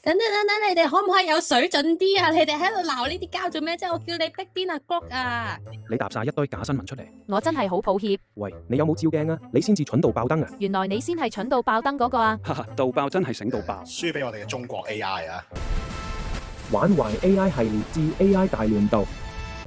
等，你哋可唔可以有水準啲啊？你哋喺度鬧呢啲膠做咩啫？我叫你逼癲阿谷啊！你搭晒一堆假新聞出嚟。我真係好抱歉。喂，你有冇照鏡啊？你先至蠢到爆燈啊！原來你先係蠢到爆燈嗰個啊！哈哈，到爆真係醒到爆。輸俾我哋嘅中國 AI 啊！玩壞 AI 系列至 AI 大亂鬥。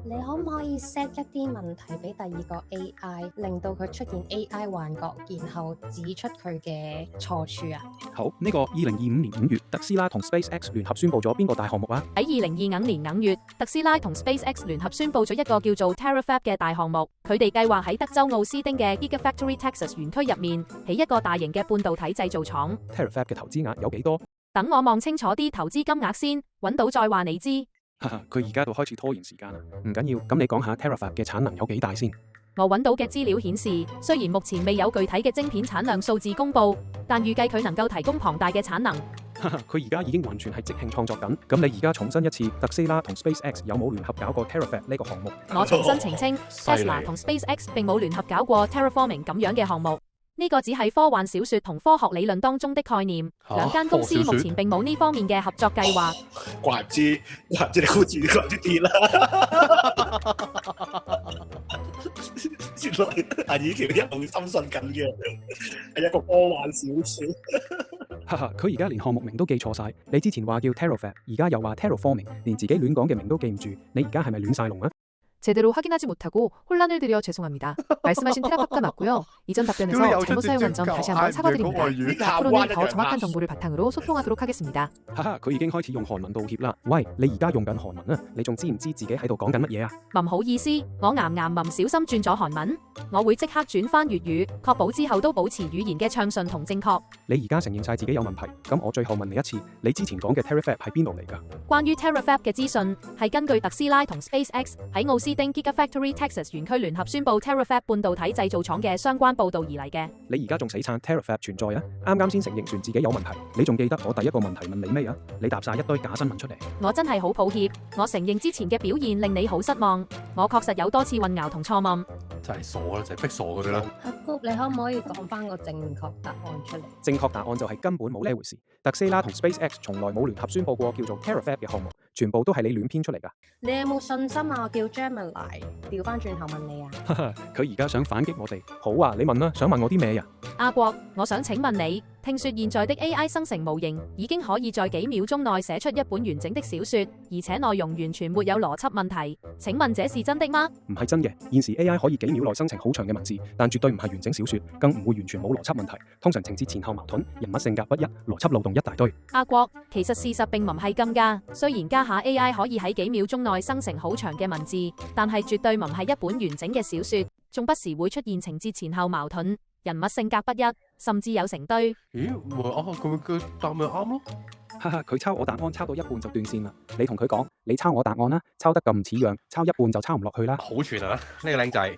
你可唔可以 set 一啲問題俾第二個 AI，令到佢出現 AI 幻覺，然後指出佢嘅錯處啊？好，呢個2025年5月，特斯拉同 SpaceX 聯合宣布咗邊個大項目啊？喺2025年5月，特斯拉同 SpaceX 聯合宣布咗一個叫做 TerraFab 嘅大項目。佢哋計劃喺德州奧斯丁嘅 Gigafactory Texas 園區入面起一個大型嘅半導體製造廠。TerraFab 嘅投資額有幾多？等我望清楚啲投資金額先，揾到再話你知。哈哈，佢而家度開始拖延時間啦。唔緊要，咁你講下 TerraFab 嘅產能有幾大先？我揾到嘅資料顯示，雖然目前未有具體嘅晶片產量數字公佈，但預計佢能夠提供龐大嘅產能。哈哈，佢而家已經完全係即興創作緊。咁你而家重申一次，特斯拉同 SpaceX 有冇聯合搞過 TerraFab 呢個項目？我重新澄清，Tesla 同 SpaceX 並冇聯合搞過 Terraforming 咁樣嘅項目。呢個只係科幻小說同科學理論當中的概念，兩間公司目前並冇呢方面嘅合作計劃。怪唔知你好似講啲啲啦。原來阿以條一路深信緊嘅係一個科幻小說。哈哈，佢而家連項目名都記錯晒。你之前話叫 TerraFab，而家又話 Terraforming，連自己亂講嘅名都記唔住。你而家係咪亂晒龍啊？ 제대로 확인하지 못하고 혼란을 드려 죄송합니다. 말씀하신 테라팝가 맞고요. 이전 답변에서 잘못 사용한 점 다시 한번 사과드립니다. 앞으로는 더 정확한 정보를 바탕으로 소통하도록 하겠습니다. 哈哈，佢已經開始用韓文道歉啦。喂，你而家用緊韓文啊？你仲知唔知自己喺度講緊乜嘢啊？唔好意思，我唔小心轉咗韓文，我會即刻轉翻粵語，確保之後都保持語言嘅暢順同正確。你而家承認晒自己有問題，咁我最後問你一次，你之前講嘅 TerraFab 係邊度嚟㗎？關於 TerraFab 嘅資訊係根據特斯拉同 SpaceX 喺奧斯丁 Gigafactory Texas 園區聯合宣布 TerraFab 半導體製造廠嘅相關報導而嚟嘅。你而家仲死撐 TerraFab 存在啊？啱啱先承認船自己有問題，你仲記得我第一個問題問你咩啊？你搭晒一堆假新聞出嚟。我真係好抱歉，我承認之前嘅表現令你好失望，我確實有多次混淆同錯誤。就係傻啦，就係逼傻佢哋啦。阿谷，你可唔可以講翻個正確答案出嚟？正確答案就係根本冇呢回事。特斯拉同 SpaceX 從來冇聯合宣佈過叫做 TerraFab 嘅項目，全部都係你亂編出嚟㗎。你有冇信心啊？我叫 Gemini 調翻轉頭問你啊！哈哈，佢而家想反擊我哋。好啊，你問啦，想問我啲咩啊？阿國，我想請問你，聽說現在的 AI 生成模型已經可以在幾秒鐘內寫出一本完整的小說，而且內容完全沒有邏輯問題。請問這是真的嗎？唔係真嘅，現時 AI 可以幾秒內生成好長嘅文字，但絕對唔係完整小說，更唔會完全冇邏輯問題。通常情節前後矛盾，人物性格不一，邏輯漏洞一大堆。阿國，其實事實並唔係咁㗎。雖然家下 AI 可以喺幾秒鐘內生成好長嘅文字，但係絕對唔係一本完整嘅小說，仲不時會出現情節前後矛盾，人物性格不一，甚至有成堆。咦，咪佢答咪啱咯？哈哈，佢抄我答案抄到一半就斷線啦。你同佢講，你抄我答案啦，抄得咁唔似樣，抄一半就抄唔落去啦。好串啊！呢個靚仔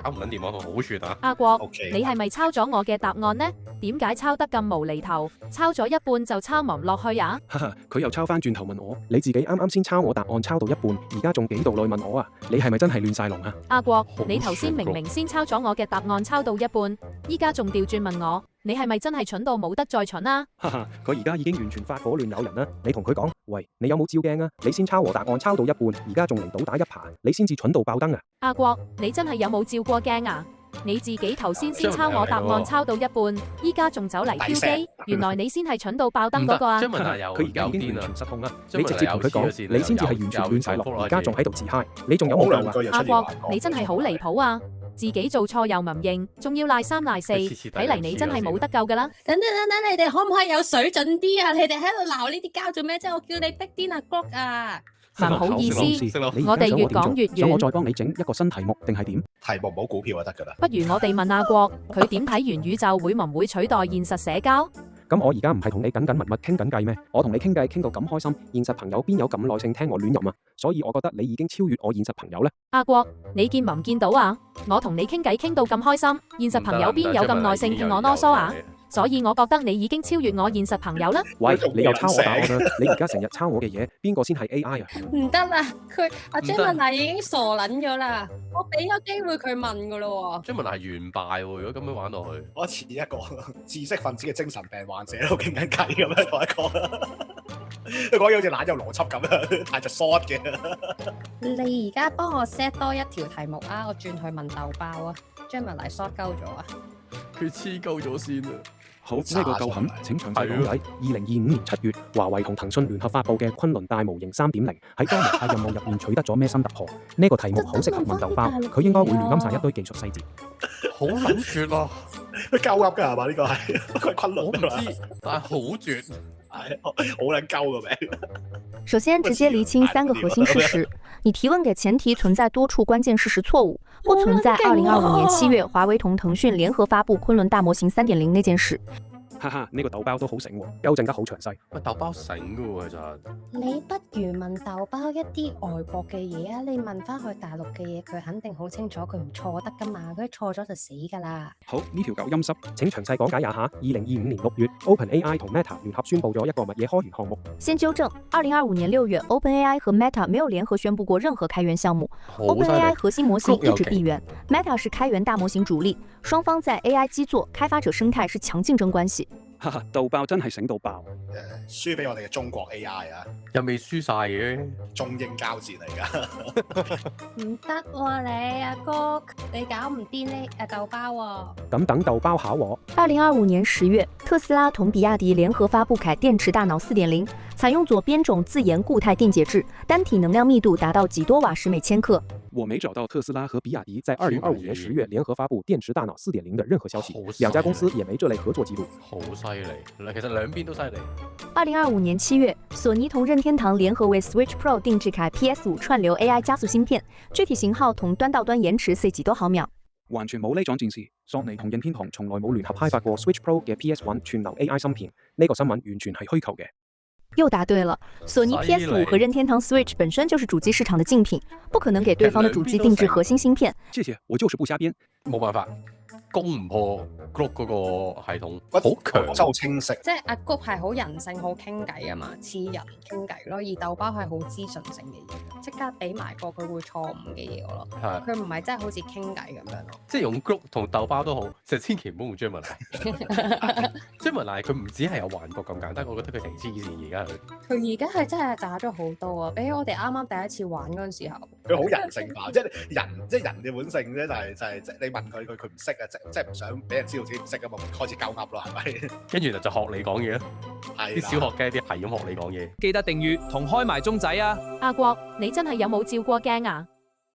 搞唔撚掂我，好串啊！阿國， OK 你係咪抄咗我嘅答案呢？點解抄得咁無厘頭？抄咗一半就抄唔落去啊？哈哈，佢又抄翻轉頭問我，你自己啱啱先抄我答案抄到一半，而家仲幾度內問我啊？你係咪真係亂晒龍啊？阿國，好你頭先串明明先抄咗我嘅答案抄到一半，依家仲調轉問我，你係咪真係蠢到冇得再蠢啊？哈哈，佢而家已經完全發火亂咬人啦！你同佢講，喂，你有冇照鏡啊？你先抄我答案抄到一半，而家仲嚟倒打一耙，你先至蠢到爆燈啊！阿國，你真係有冇照過鏡啊？你自己頭先抄我答案抄到一半，依家仲走嚟挑機，原來你先係蠢到爆燈嗰個啊！張文又佢而家已經完癲啊！全失控啦！張文你直接同佢講，你先至係完全亂晒落，而家仲喺度自嗨，你仲有冇救啊？阿國，你真係好離譜啊！自己做錯又唔認，仲要賴三賴四，睇嚟你真係冇得救噶啦！等，你哋可唔可以有水準啲啊？你哋喺度鬧呢啲膠做咩啫？我叫你逼癲阿谷啊！唔好意思，你我哋越講越想我遠。再幫你整一個新題目定係點？題目唔好股票就得㗎啦。不如我哋問阿國，佢點睇元宇宙會唔會取代現實社交？咁我而家唔係同你緊密傾緊偈咩？我同你傾偈傾到咁開心，現實朋友邊有咁耐性聽我亂入啊？所以我覺得你已經超越我現實朋友呢。阿國，你見唔見到啊？我同你傾偈傾到咁開心，現實朋友邊有咁耐性聽我囉嗦啊？所以我覺得你已經超越我現實朋友啦。喂，你又抄我答案啦！你而家成日抄我嘅嘢，邊個先係 AI 啊？唔得啦，佢阿唔得 Gemini 已經傻撚咗啦，我俾咗機會佢問噶咯喎。張文係完敗喎！如果咁樣玩落去，我似一個知識分子嘅精神病患者喺度傾緊偈咁樣同一個。佢講嘢好似懶有邏輯咁樣，太就 short 嘅。你而家幫我 set 多一條題目啊，我轉去問豆包啊 ，Gemini short 鳩咗啊！佢黐鳩咗先啊！好，呢個夠狠，請詳細講解。2025年7月，華為同騰訊聯合發布嘅昆侖大模型3.0喺多模態任務入面取得咗咩新突破？呢個題目好適合問豆包，佢應該會亂噏晒一堆技術細節。好撚絕啊！佢鳩噏㗎係嘛？呢個係佢係昆侖我唔㗎嘛？知，但係好絕。係好撚鳩個名。首先，直接厘清3個核心事實。你提問嘅前提存在多處關鍵事實錯誤，不存在2025年7月華為同騰訊聯合發布昆侖大模型3.0那件事。哈哈，呢個豆包都好醒喎，糾正得好詳細。喂，豆包醒㗎喎，其實。你不如問豆包一啲外國嘅嘢啊！你問翻去大陸嘅嘢，佢肯定好清楚，佢唔錯得噶嘛，佢錯咗就死噶啦。好，呢條狗陰濕，請詳細講解一下。2025年6月，OpenAI 同 Meta 聯合宣布咗一個乜嘢開源項目？先糾正，2025年6月，OpenAI 和 Meta 沒有聯合宣布過任何開源項目。OpenAI 核心模型一直閉源，Meta 是開源大模型主力，雙方在 AI 基座、開發者生態是強競爭關係。哈哈，豆包真係醒到爆。輸俾我哋嘅中國 AI 啊，又未輸晒嘅。中英交戰嚟㗎。唔得喎你阿哥，你搞唔掂呢豆包喎。咁等豆包考我。2025年10月，特斯拉同比亞迪聯合發布凱電池大腦4.0，採用左邊種自研固態電解質，單體能量密度達到幾多瓦時每千克。我沒找到特斯拉和比亞迪在2025年10月聯合發布電池大腦4.0的任何消息，兩家公司也沒這類合作記錄。好犀利，其實兩邊都犀利。2025年7月，索尼同任天堂聯合為 Switch Pro 定製凱 PS5 串流 AI 加速芯片，具體型號同端到端延遲4幾多毫秒。完全冇呢種戰事，索尼同任天堂從來冇聯合開發過 Switch Pro 嘅 PS1 串流 AI 芯片，呢個新聞完全係虛構嘅。又答對了，索尼 PS5 和任天堂 Switch 本身就是主機市場的競品，不可能給對方的主機定製核心芯片。謝謝，我就是不瞎編。冇辦法，攻唔破 Group 嗰個系統，好強，真係好清晰。即係阿谷係好人性、好傾偈啊嘛，似人傾偈咯。而豆包係好資訊性嘅嘢，即刻俾埋個佢會錯誤嘅嘢我咯。係佢唔係真係好似傾偈咁樣咯。即係用 Group 同豆包都好，就千祈唔好用 Gemini。Gemini 佢唔止係有幻覺咁簡單，我覺得佢挺黐線而家佢。佢而家係真係渣咗好多啊！比起我哋啱啱第一次玩嗰陣時候，佢好人性化，即係人嘅本性啫。但係你問佢唔識啊，即係唔想俾人知道自己唔識啊嘛，開始鳩噏咯，係咪？跟住就學你講嘢咯，啲小學雞啲係咁學你講嘢。記得訂閱同開埋鐘仔啊！阿國，你真係有冇照過鏡啊？